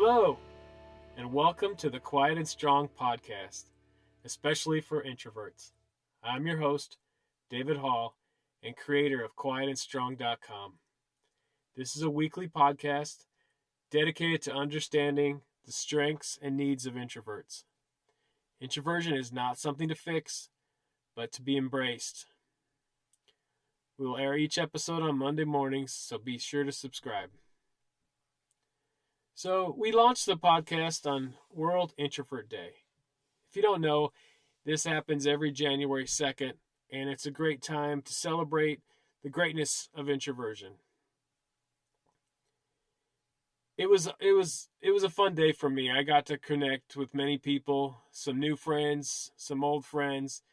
Hello, and welcome to the Quiet and Strong podcast, especially for introverts. I'm your host, David Hall, and creator of quietandstrong.com. This is a weekly podcast dedicated to understanding the strengths and needs of introverts. Introversion is not something to fix, but to be embraced. We will air each episode on Monday mornings, so be sure to subscribe. So we launched the podcast on World Introvert Day. If you don't know, this happens every January 2nd, and it's a great time to celebrate the greatness of introversion. It was a fun day for me. I got to connect with many people, some new friends, some old friends,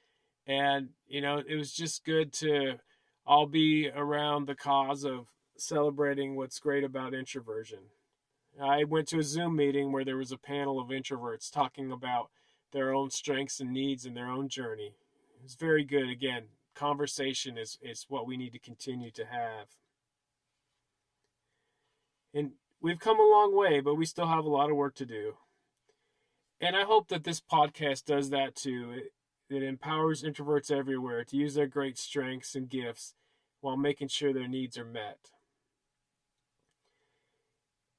and it was just good to all be around the cause of celebrating what's great about introversion. I went to a Zoom meeting where there was a panel of introverts talking about their own strengths and needs and their own journey. It was very good. Again, conversation is what we need to continue to have. And we've come a long way, but we still have a lot of work to do. And I hope that this podcast does that too. It empowers introverts everywhere to use their great strengths and gifts while making sure their needs are met.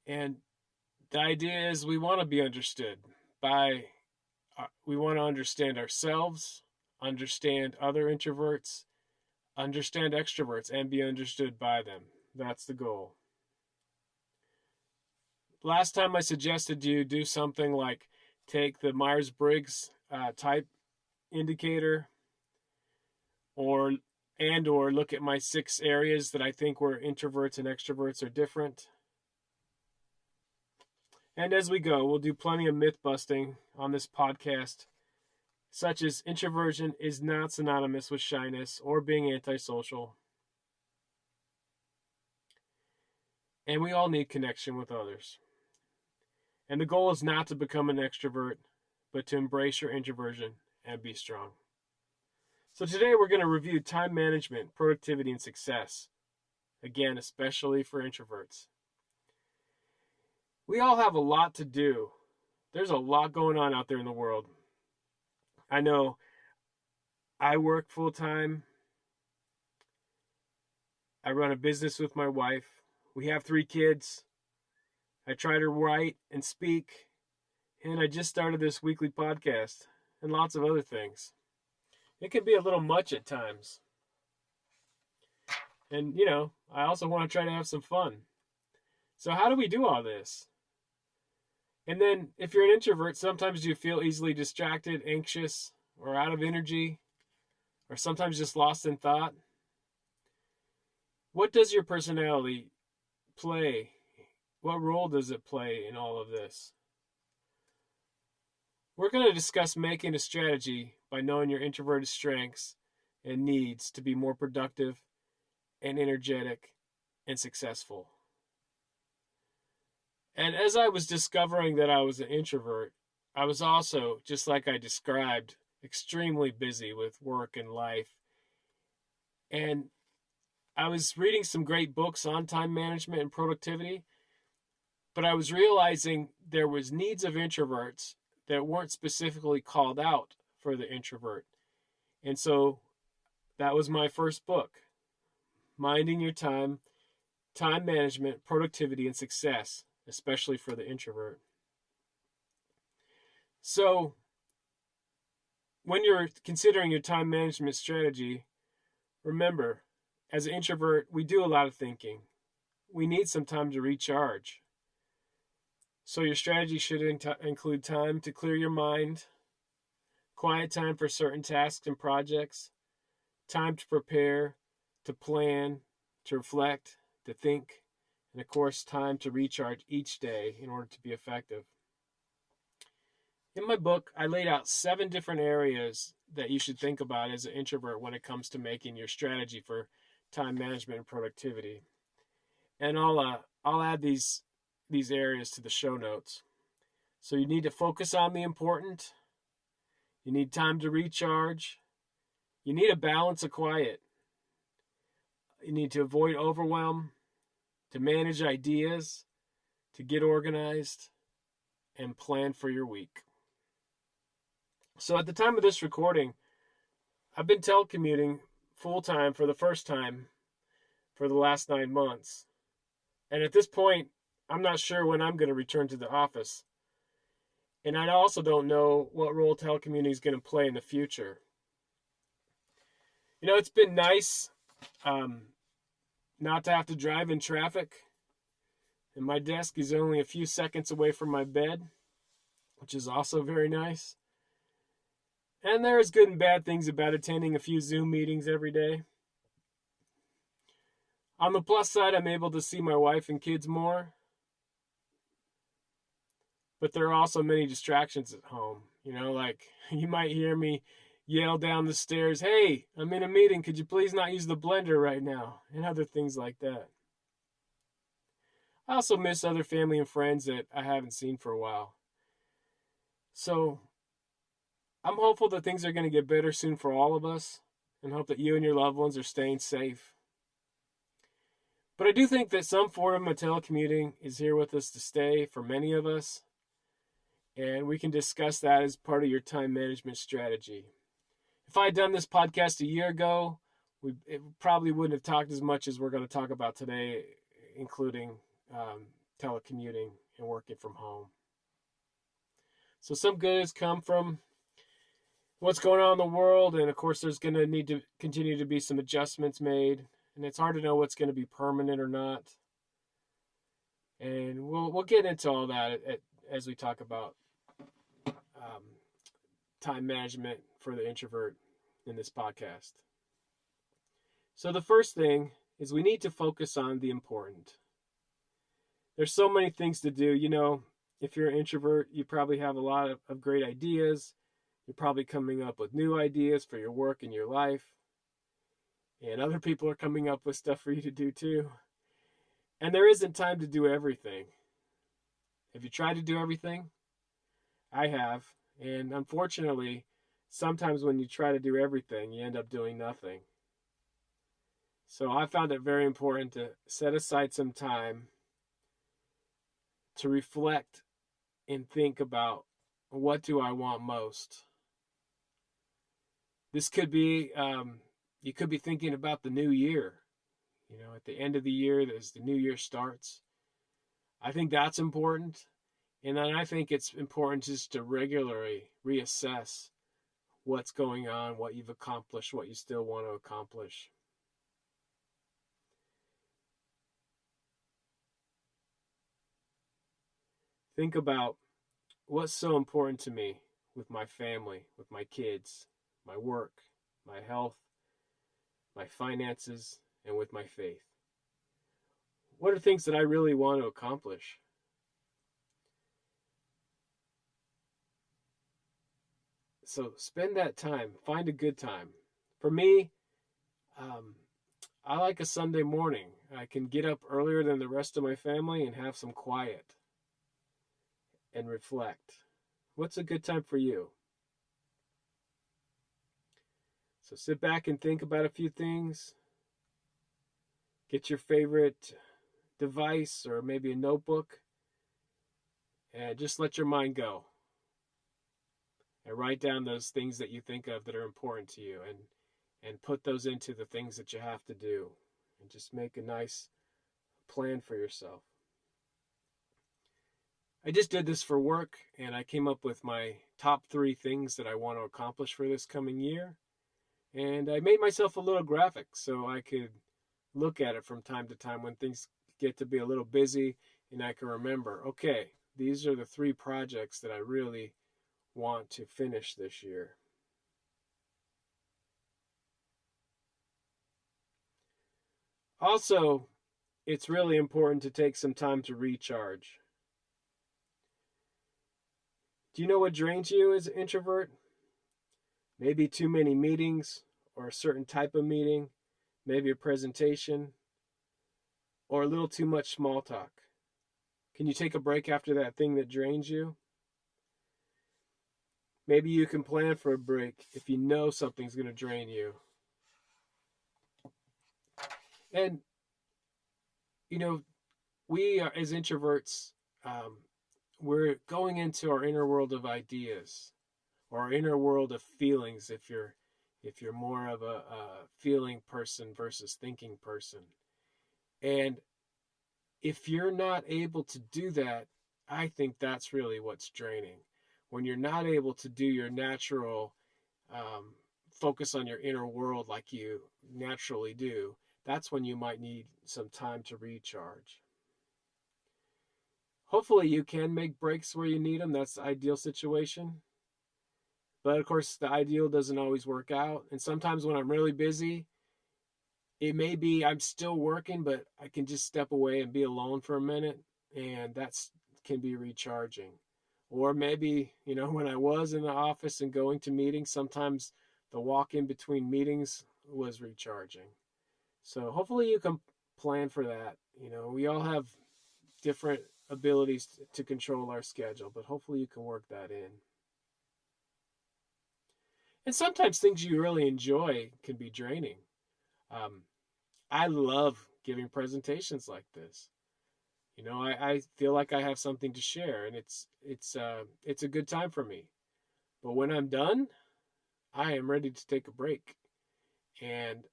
And the idea is we want to be understood we want to understand ourselves, understand other introverts, understand extroverts, and be understood by them. That's the goal. Last time I suggested you do something like take the Myers-Briggs type indicator or look at my 6 areas that I think where introverts and extroverts are different. And as we go, we'll do plenty of myth busting on this podcast, such as introversion is not synonymous with shyness or being antisocial. And we all need connection with others. And the goal is not to become an extrovert, but to embrace your introversion and be strong. So today we're going to review time management, productivity, and success. Again, especially for introverts. We all have a lot to do. There's a lot going on out there in the world. I know I work full-time. I run a business with my wife. We have 3 kids. I try to write and speak. And I just started this weekly podcast and lots of other things. It can be a little much at times. And, I also want to try to have some fun. So how do we do all this? And then if you're an introvert, sometimes you feel easily distracted, anxious, or out of energy, or sometimes just lost in thought. What does your personality play? What role does it play in all of this? We're going to discuss making a strategy by knowing your introverted strengths and needs to be more productive and energetic and successful. And as I was discovering that I was an introvert, I was also, just like I described, extremely busy with work and life. And I was reading some great books on time management and productivity, but I was realizing there was needs of introverts that weren't specifically called out for the introvert. And so that was my first book, Minding Your Time, Time Management, Productivity, and Success, especially for the introvert. So when you're considering your time management strategy, remember, as an introvert, we do a lot of thinking. We need some time to recharge. So your strategy should include time to clear your mind, quiet time for certain tasks and projects, time to prepare, to plan, to reflect, to think, and of course, time to recharge each day in order to be effective. In my book, I laid out 7 different areas that you should think about as an introvert when it comes to making your strategy for time management and productivity. And I'll add these areas to the show notes. So you need to focus on the important. You need time to recharge. You need a balance of quiet. You need to avoid overwhelm, to manage ideas, to get organized, and plan for your week. So at the time of this recording, I've been telecommuting full-time for the first time for the last 9 months. And at this point, I'm not sure when I'm going to return to the office. And I also don't know what role telecommuting is going to play in the future. It's been nice not to have to drive in traffic. And my desk is only a few seconds away from my bed, which is also very nice. And there's good and bad things about attending a few Zoom meetings every day. On the plus side, I'm able to see my wife and kids more. But there are also many distractions at home. Like you might hear me yell down the stairs, "Hey, I'm in a meeting. Could you please not use the blender right now?" And other things like that. I also miss other family and friends that I haven't seen for a while. So I'm hopeful that things are going to get better soon for all of us, and hope that you and your loved ones are staying safe. But I do think that some form of telecommuting is here with us to stay for many of us, and we can discuss that as part of your time management strategy. If I had done this podcast a year ago, it probably wouldn't have talked as much as we're going to talk about today, including telecommuting and working from home. So some good has come from what's going on in the world, and of course there's going to need to continue to be some adjustments made, and it's hard to know what's going to be permanent or not. And we'll get into all that as we talk about time management for the introvert in this podcast. So the first thing is we need to focus on the important. There's so many things to do. If you're an introvert, you probably have a lot of great ideas. You're probably coming up with new ideas for your work and your life. And other people are coming up with stuff for you to do too. And there isn't time to do everything. Have you tried to do everything? I have. And unfortunately, sometimes when you try to do everything, you end up doing nothing. So I found it very important to set aside some time to reflect and think about, what do I want most? This could be, you could be thinking about the new year. At the end of the year, as the new year starts. I think that's important. And then I think it's important just to regularly reassess what's going on, what you've accomplished, what you still want to accomplish. Think about what's so important to me with my family, with my kids, my work, my health, my finances, and with my faith. What are things that I really want to accomplish? So spend that time. Find a good time. For me, I like a Sunday morning. I can get up earlier than the rest of my family and have some quiet and reflect. What's a good time for you? So sit back and think about a few things. Get your favorite device or maybe a notebook and just let your mind go. And write down those things that you think of that are important to you and put those into the things that you have to do. And just make a nice plan for yourself. I just did this for work, and I came up with my top 3 things that I want to accomplish for this coming year. And I made myself a little graphic so I could look at it from time to time when things get to be a little busy, and I can remember, okay, these are the 3 projects that I really want to finish this year. Also, it's really important to take some time to recharge. Do you know what drains you as an introvert? Maybe too many meetings, or a certain type of meeting, maybe a presentation, or a little too much small talk. Can you take a break after that thing that drains you? Maybe you can plan for a break if you know something's going to drain you. And, we are, as introverts, we're going into our inner world of ideas, or our inner world of feelings, if you're more of a feeling person versus thinking person. And if you're not able to do that, I think that's really what's draining. When you're not able to do your natural focus on your inner world like you naturally do, that's when you might need some time to recharge. Hopefully you can make breaks where you need them. That's the ideal situation. But of course, the ideal doesn't always work out. And sometimes when I'm really busy, it may be I'm still working, but I can just step away and be alone for a minute. And that's can be recharging. Or maybe, when I was in the office and going to meetings, sometimes the walk in between meetings was recharging. So hopefully you can plan for that. We all have different abilities to control our schedule, but hopefully you can work that in. And sometimes things you really enjoy can be draining. I love giving presentations like this. I feel like I have something to share, and it's a good time for me. But when I'm done, I am ready to take a break, and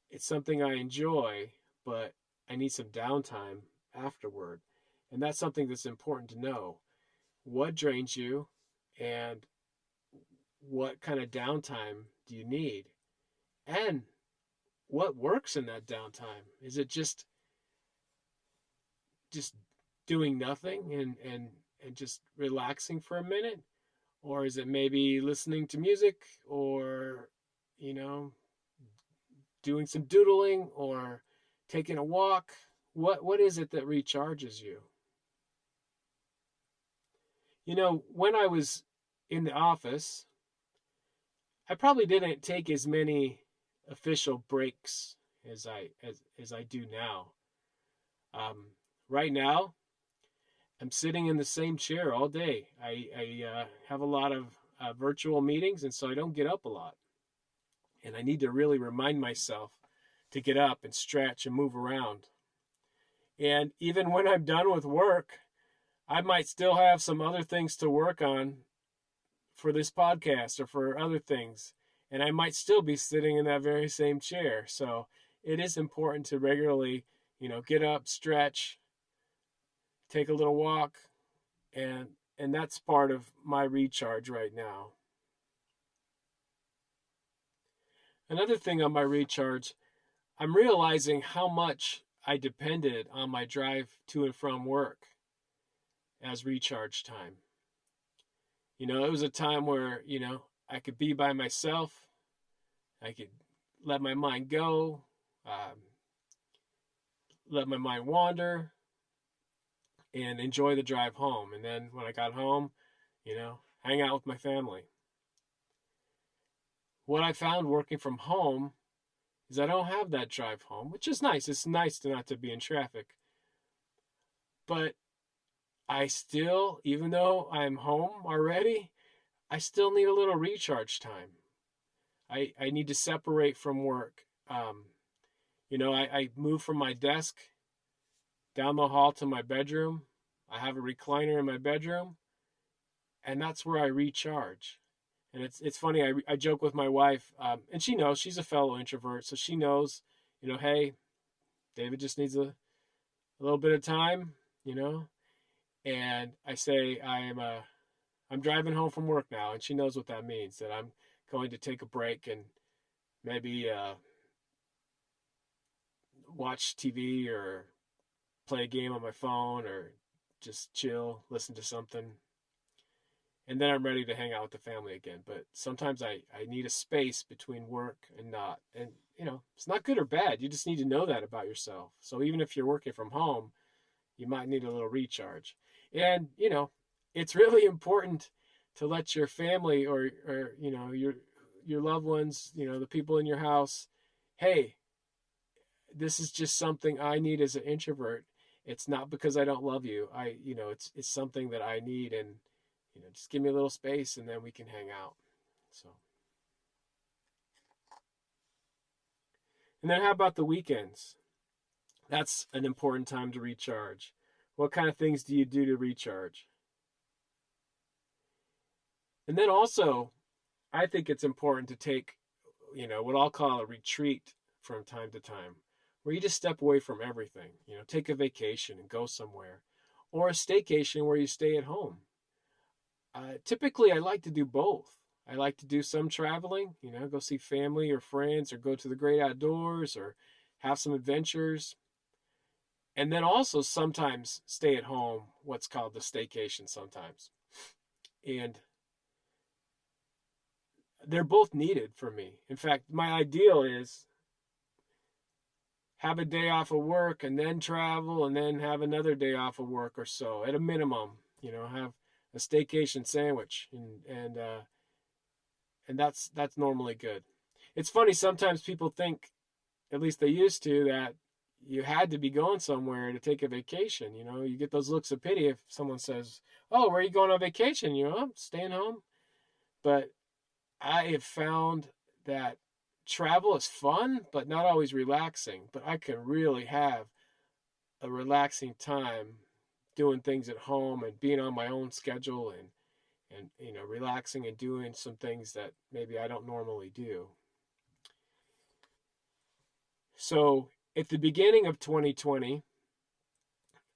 it's something I enjoy, but I need some downtime afterward, and that's something that's important to know. What drains you, and what kind of downtime do you need, and what works in that downtime? Is it just doing nothing and just relaxing for a minute? Or is it maybe listening to music, or, doing some doodling, or taking a walk? What is it that recharges you? When I was in the office, I probably didn't take as many official breaks as I do now. Right now, I'm sitting in the same chair all day. I have a lot of virtual meetings, and so I don't get up a lot. And I need to really remind myself to get up and stretch and move around. And even when I'm done with work, I might still have some other things to work on for this podcast or for other things. And I might still be sitting in that very same chair. So it is important to regularly, get up, stretch, take a little walk, and that's part of my recharge right now. Another thing on my recharge, I'm realizing how much I depended on my drive to and from work as recharge time. It was a time where, I could be by myself. I could let my mind go, let my mind wander, and enjoy the drive home. And then when I got home, hang out with my family. What I found working from home is I don't have that drive home, which is nice. It's nice to not to be in traffic. But I still, even though I'm home already, I still need a little recharge time. I need to separate from work. I moved from my desk down the hall to my bedroom. I have a recliner in my bedroom, and that's where I recharge. And it's funny. I joke with my wife, and she knows, she's a fellow introvert, so she knows, hey, David just needs a little bit of time, And I say I'm driving home from work now, and she knows what that means. That I'm going to take a break and maybe watch TV or play a game on my phone, or just chill, listen to something. And then I'm ready to hang out with the family again. But sometimes I need a space between work and not. And, it's not good or bad. You just need to know that about yourself. So even if you're working from home, you might need a little recharge. And, it's really important to let your family or your loved ones, the people in your house, hey, this is just something I need as an introvert. It's not because I don't love you. It's something that I need, and just give me a little space, and then we can hang out. So, and then how about the weekends? That's an important time to recharge. What kind of things do you do to recharge? And then also, I think it's important to take, what I'll call a retreat from time to time, where you just step away from everything. Take a vacation and go somewhere, or a staycation where you stay at home. Typically, I like to do both. I like to do some traveling, go see family or friends, or go to the great outdoors, or have some adventures. And then also sometimes stay at home, what's called the staycation sometimes. And they're both needed for me. In fact, my ideal is have a day off of work and then travel and then have another day off of work or so at a minimum, have a staycation sandwich and that's normally good. It's funny, sometimes people think, at least they used to, that you had to be going somewhere to take a vacation. You get those looks of pity if someone says, "Oh, where are you going on vacation?" I'm staying home. But I have found that travel is fun, but not always relaxing. But I can really have a relaxing time doing things at home and being on my own schedule and relaxing and doing some things that maybe I don't normally do. So at the beginning of 2020,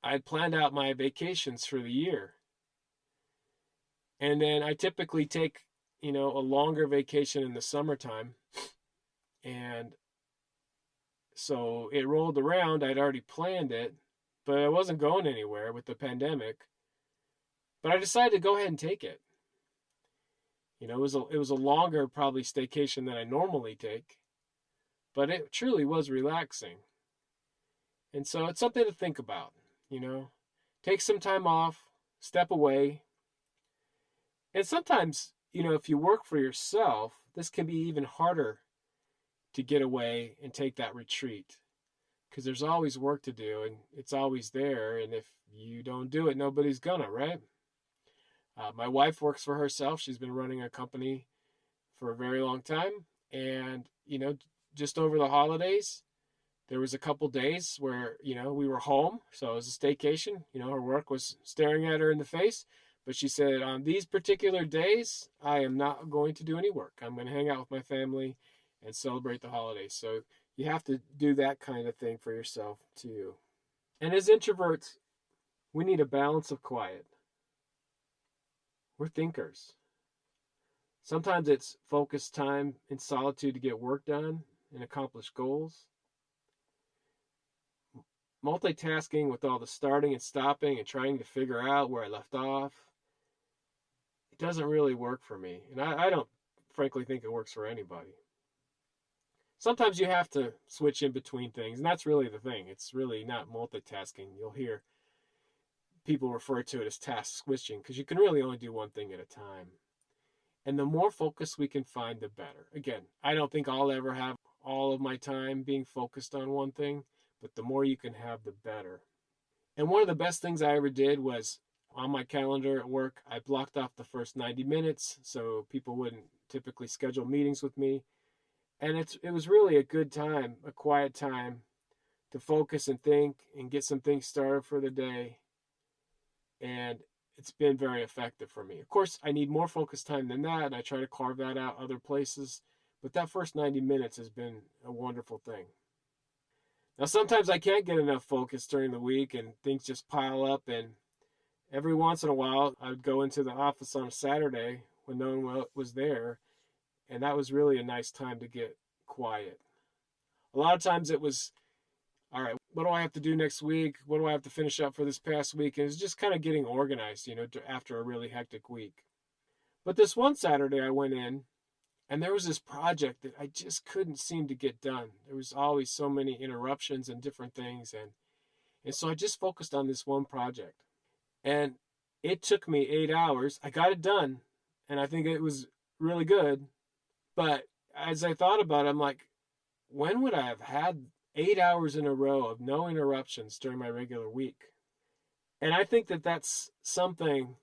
I had planned out my vacations for the year. And then I typically take, a longer vacation in the summertime. And so it rolled around. I'd already planned it, but I wasn't going anywhere with the pandemic. But I decided to go ahead and take it. It was a longer probably staycation than I normally take, but it truly was relaxing. And so it's something to think about, you know. Take some time off, step away. And sometimes, if you work for yourself, this can be even harder to get away and take that retreat because there's always work to do and it's always there. And if you don't do it, nobody's gonna, right? My wife works for herself. She's been running a company for a very long time. And, just over the holidays, there was a couple days where, we were home. So it was a staycation. Her work was staring at her in the face. But she said, on these particular days, I am not going to do any work. I'm going to hang out with my family and celebrate the holidays. So you have to do that kind of thing for yourself too. And as introverts, we need a balance of quiet. We're thinkers. Sometimes it's focused time in solitude to get work done and accomplish goals. Multitasking with all the starting and stopping and trying to figure out where I left off, it doesn't really work for me. And I don't frankly think it works for anybody. Sometimes you have to switch in between things, and that's really the thing. It's really not multitasking. You'll hear people refer to it as task switching because you can really only do one thing at a time. And the more focus we can find, the better. Again, I don't think I'll ever have all of my time being focused on one thing, but the more you can have, the better. And one of the best things I ever did was on my calendar at work, I blocked off the first 90 minutes so people wouldn't typically schedule meetings with me. And it was really a good time, a quiet time to focus and think and get some things started for the day. And it's been very effective for me. Of course, I need more focus time than that, and I try to carve that out other places. But that first 90 minutes has been a wonderful thing. Now, sometimes I can't get enough focus during the week, and things just pile up. And every once in a while, I would go into the office on a Saturday when no one was there, and that was really a nice time to get quiet. A lot of times it was, all right, what do I have to do next week? What do I have to finish up for this past week? And it's just kind of getting organized, after a really hectic week. But this one Saturday I went in and there was this project that I just couldn't seem to get done. There was always so many interruptions and different things. And so I just focused on this one project. And it took me 8 hours. I got it done. And I think it was really good. But as I thought about it, I'm like, when would I have had 8 hours in a row of no interruptions during my regular week? And I think that that's something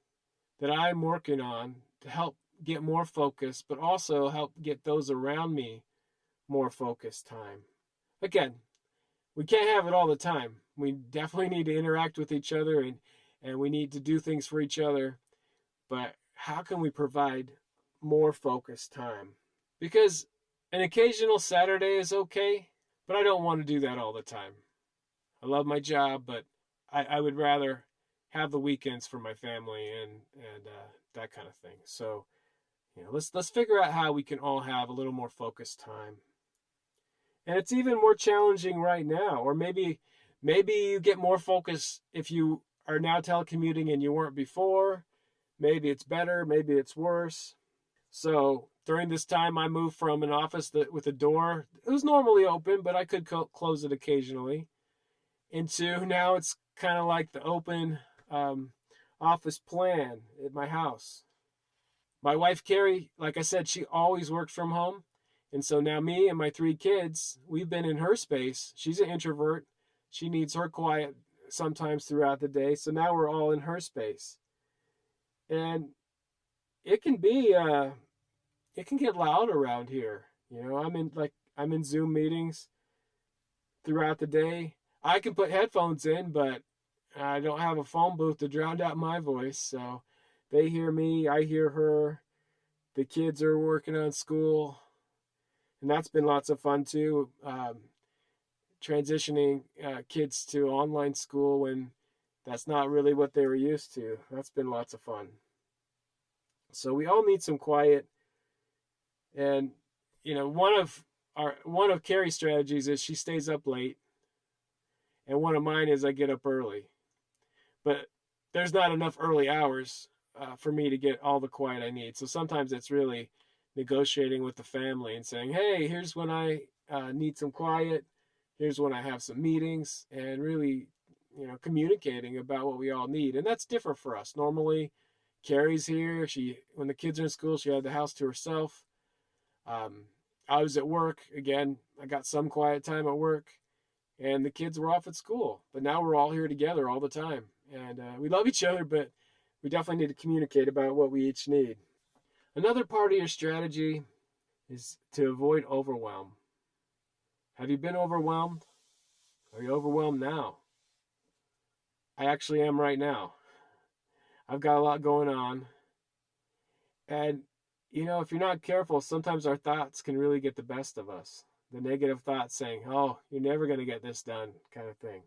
that I'm working on to help get more focus, but also help get those around me more focused time. Again, we can't have it all the time, We definitely need to interact with each other, and we need to do things for each other. But how can we provide more focused time? Because an occasional Saturday is okay, but I don't want to do that all the time. I love my job, but I would rather have the weekends for my family and that kind of thing. So let's figure out how we can all have a little more focused time. And it's even more challenging right now, or maybe you get more focus if you are now telecommuting and you weren't before. Maybe it's better, maybe it's worse. So during this time, I moved from an office with a door, it was normally open, but I could close it occasionally, into now it's kind of like the open office plan at my house. My wife, Carrie, like I said, she always worked from home. And so now me and my 3 kids, we've been in her space. She's an introvert. She needs her quiet sometimes throughout the day. So now we're all in her space. And it can be it can get loud around here. I'm in Zoom meetings throughout the day. I can put headphones in, but I don't have a phone booth to drown out my voice. So they hear me, I hear her. The kids are working on school, and that's been lots of fun too. Transitioning kids to online school when that's not really what they were used to. That's been lots of fun. So we all need some quiet. And one of Carrie's strategies is she stays up late, and one of mine is I get up early. But there's not enough early hours for me to get all the quiet I need. So sometimes it's really negotiating with the family and saying, hey, here's when I need some quiet. Here's when I have some meetings, and really, communicating about what we all need. And that's different for us. Normally, Carrie's here. When the kids are in school, she had the house to herself. I was at work. Again, I got some quiet time at work, and the kids were off at school. But now we're all here together all the time. And we love each other, but we definitely need to communicate about what we each need. Another part of your strategy is to avoid overwhelm. Have you been overwhelmed? Are you overwhelmed now? I actually am right now. I've got a lot going on. And, if you're not careful, sometimes our thoughts can really get the best of us. The negative thoughts saying, oh, you're never going to get this done, kind of thing.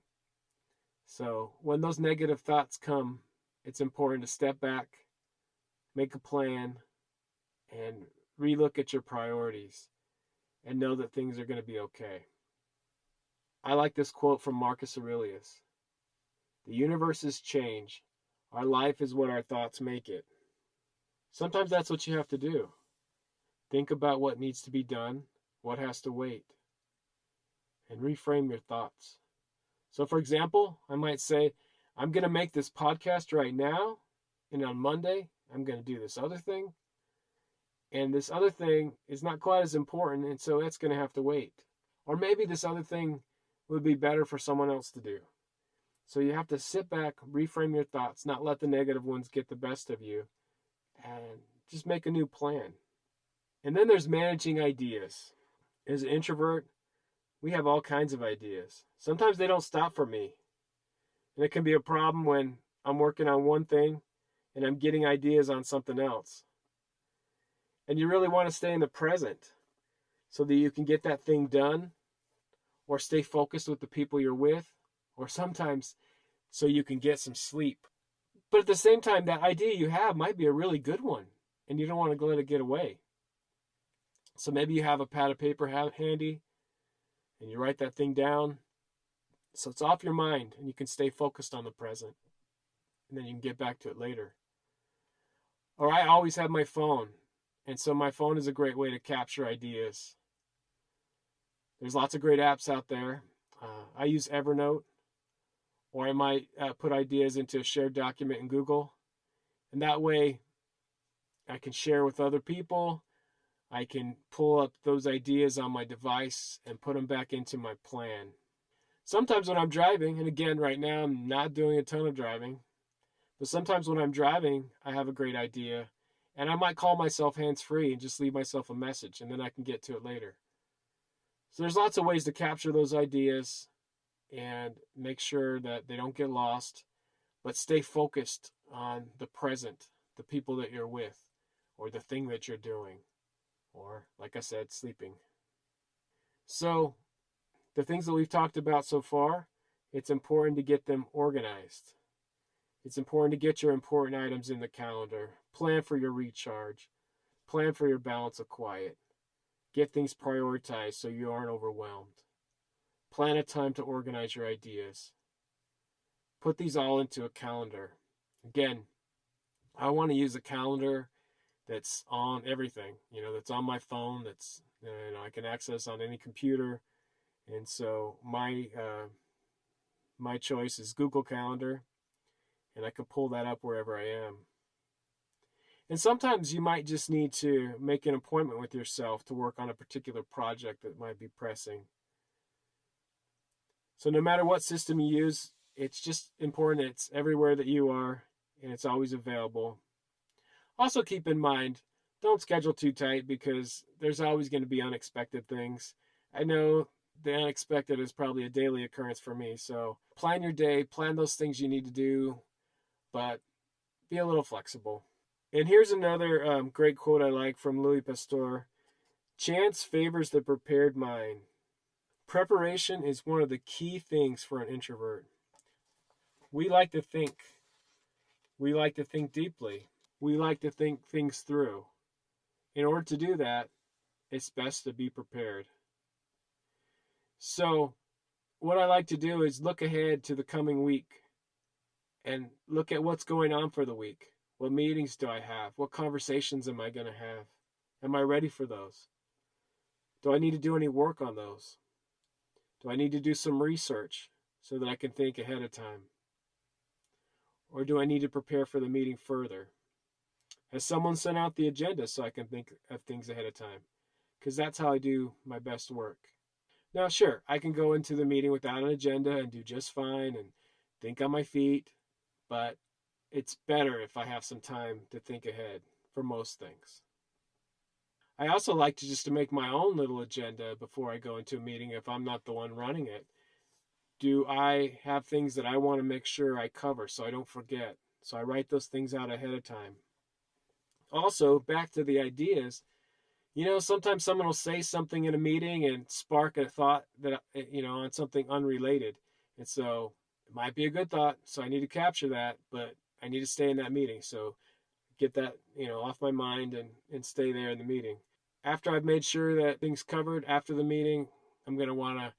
So when those negative thoughts come, it's important to step back, make a plan, and relook at your priorities and know that things are going to be okay. I like this quote from Marcus Aurelius. The universe is change. Our life is what our thoughts make it. Sometimes that's what you have to do. Think about what needs to be done, what has to wait, and reframe your thoughts. So for example, I might say, I'm going to make this podcast right now, and on Monday, I'm going to do this other thing. And this other thing is not quite as important, and so it's going to have to wait. Or maybe this other thing would be better for someone else to do. So you have to sit back, reframe your thoughts, not let the negative ones get the best of you, and just make a new plan. And then there's managing ideas. As an introvert, we have all kinds of ideas. Sometimes they don't stop for me. And it can be a problem when I'm working on one thing and I'm getting ideas on something else. And you really want to stay in the present so that you can get that thing done, or stay focused with the people you're with, or sometimes so you can get some sleep. But at the same time, that idea you have might be a really good one, and you don't want to let it get away. So maybe you have a pad of paper handy, and you write that thing down, so it's off your mind, and you can stay focused on the present, and then you can get back to it later. Or I always have my phone, and so my phone is a great way to capture ideas. There's lots of great apps out there. I use Evernote, or I might put ideas into a shared document in Google. And that way I can share with other people. I can pull up those ideas on my device and put them back into my plan. Sometimes when I'm driving, and again, right now I'm not doing a ton of driving, but sometimes when I'm driving, I have a great idea, and I might call myself hands-free and just leave myself a message, and then I can get to it later. So there's lots of ways to capture those ideas and make sure that they don't get lost, but stay focused on the present, the people that you're with, or the thing that you're doing, or, like I said, sleeping. So, the things that we've talked about so far, it's important to get them organized. It's important to get your important items in the calendar, plan for your recharge, plan for your balance of quiet, get things prioritized so you aren't overwhelmed, plan a time to organize your ideas. Put these all into a calendar. Again, I want to use a calendar that's on everything, that's on my phone, that's I can access on any computer. And so my choice is Google Calendar, and I can pull that up wherever I am. And sometimes you might just need to make an appointment with yourself to work on a particular project that might be pressing. So no matter what system you use, it's just important it's everywhere that you are and it's always available. Also keep in mind, don't schedule too tight because there's always going to be unexpected things. I know the unexpected is probably a daily occurrence for me. So plan your day, plan those things you need to do, but be a little flexible. And here's another great quote I like from Louis Pasteur. Chance favors the prepared mind. Preparation is one of the key things for an introvert. We like to think. We like to think deeply. We like to think things through. In order to do that, it's best to be prepared. So, what I like to do is look ahead to the coming week and look at what's going on for the week. What meetings do I have? What conversations am I going to have? Am I ready for those? Do I need to do any work on those? Do I need to do some research so that I can think ahead of time? Or do I need to prepare for the meeting further? Has someone sent out the agenda so I can think of things ahead of time? Because that's how I do my best work. Now, sure, I can go into the meeting without an agenda and do just fine and think on my feet, but it's better if I have some time to think ahead for most things. I also like to make my own little agenda before I go into a meeting if I'm not the one running it. Do I have things that I want to make sure I cover so I don't forget? So I write those things out ahead of time. Also, back to the ideas, sometimes someone will say something in a meeting and spark a thought that, on something unrelated. And so it might be a good thought, so I need to capture that, but I need to stay in that meeting. So get that, off my mind and stay there in the meeting. After I've made sure that things covered after the meeting, I'm going to want to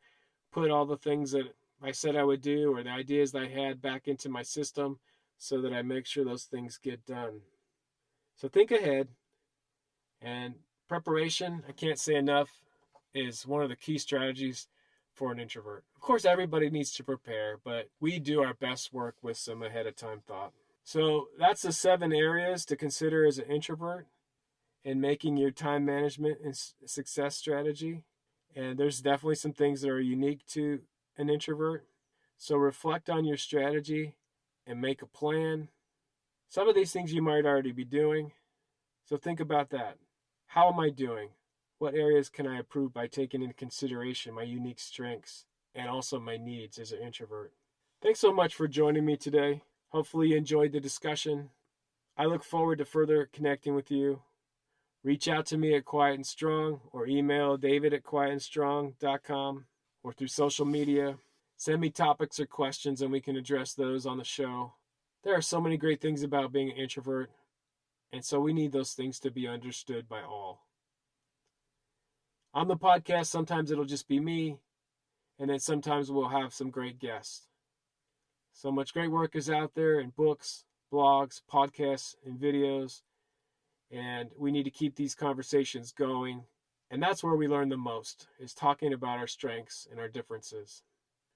put all the things that I said I would do or the ideas that I had back into my system so that I make sure those things get done. So think ahead, and preparation, I can't say enough, is one of the key strategies for an introvert. Of course, everybody needs to prepare, but we do our best work with some ahead of time thought. So that's the 7 areas to consider as an introvert in making your time management and success strategy. And there's definitely some things that are unique to an introvert. So reflect on your strategy and make a plan. Some of these things you might already be doing. So think about that. How am I doing? What areas can I improve by taking into consideration my unique strengths and also my needs as an introvert? Thanks so much for joining me today. Hopefully you enjoyed the discussion. I look forward to further connecting with you. Reach out to me at Quiet and Strong or email david@quietandstrong.com or through social media. Send me topics or questions and we can address those on the show. There are so many great things about being an introvert, and so we need those things to be understood by all. On the podcast, sometimes it'll just be me, and then sometimes we'll have some great guests. So much great work is out there in books, blogs, podcasts, and videos, and we need to keep these conversations going. And that's where we learn the most, is talking about our strengths and our differences.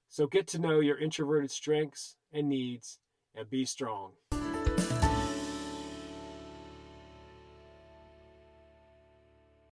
So get to know your introverted strengths and needs, and be strong.